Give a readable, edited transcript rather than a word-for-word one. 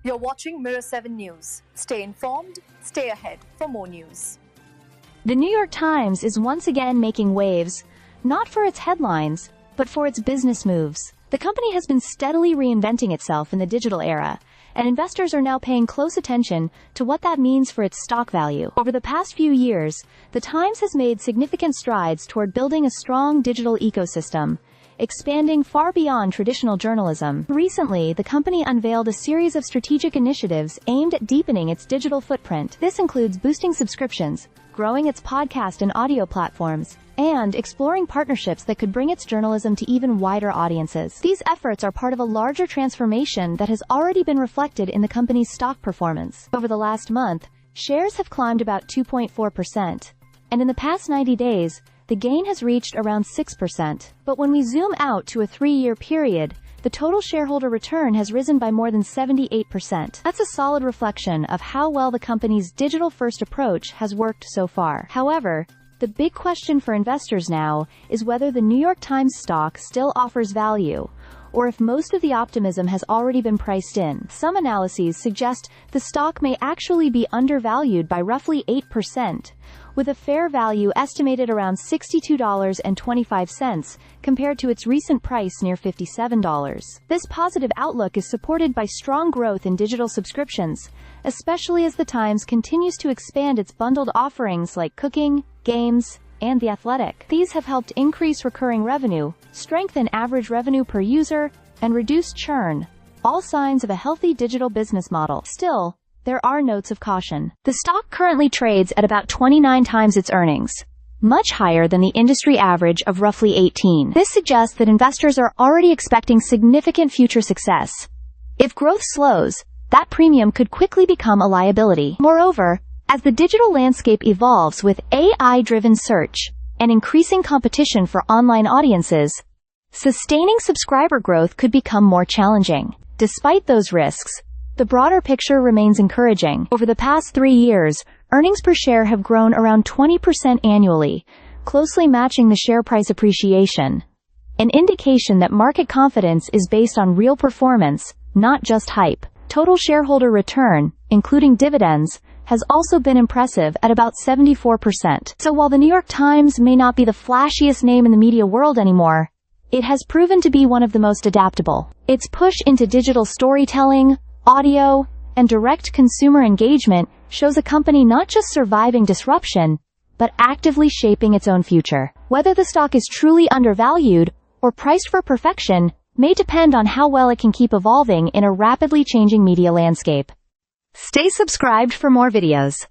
You're watching Mirror 7 News. Stay informed, stay ahead for more news. The New York Times is once again making waves, not for its headlines, but for its business moves. The company has been steadily reinventing itself in the digital era, and investors are now paying close attention to what that means for its stock value. Over the past few years, the Times has made significant strides toward building a strong digital ecosystem, expanding far beyond traditional journalism. Recently, the company unveiled a series of strategic initiatives aimed at deepening its digital footprint. This includes boosting subscriptions, growing its podcast and audio platforms, and exploring partnerships that could bring its journalism to even wider audiences. These efforts are part of a larger transformation that has already been reflected in the company's stock performance. Over the last month, shares have climbed about 2.4%, and in the past 90 days, the gain has reached around 6%. But when we zoom out to a 3-year period, the total shareholder return has risen by more than 78%. That's a solid reflection of how well the company's digital-first approach has worked so far. However, the big question for investors now is whether the New York Times stock still offers value, or if most of the optimism has already been priced in. Some analyses suggest the stock may actually be undervalued by roughly 8%, with a fair value estimated around $62.25 compared to its recent price near $57. This positive outlook is supported by strong growth in digital subscriptions, especially as the Times continues to expand its bundled offerings like cooking, games, and The Athletic. These have helped increase recurring revenue, strengthen average revenue per user, and reduce churn, all signs of a healthy digital business model. Still, there are notes of caution. The stock currently trades at about 29 times its earnings, much higher than the industry average of roughly 18. This suggests that investors are already expecting significant future success. If growth slows, that premium could quickly become a liability. Moreover, as the digital landscape evolves with AI-driven search and increasing competition for online audiences, sustaining subscriber growth could become more challenging. Despite those risks, the broader picture remains encouraging. Over the past 3 years, earnings per share have grown around 20% annually, closely matching the share price appreciation, an indication that market confidence is based on real performance, not just hype. Total shareholder return, including dividends, has also been impressive at about 74%. So while the New York Times may not be the flashiest name in the media world anymore, it has proven to be one of the most adaptable. Its push into digital storytelling, audio, and direct consumer engagement shows a company not just surviving disruption, but actively shaping its own future. Whether the stock is truly undervalued or priced for perfection may depend on how well it can keep evolving in a rapidly changing media landscape. Stay subscribed for more videos.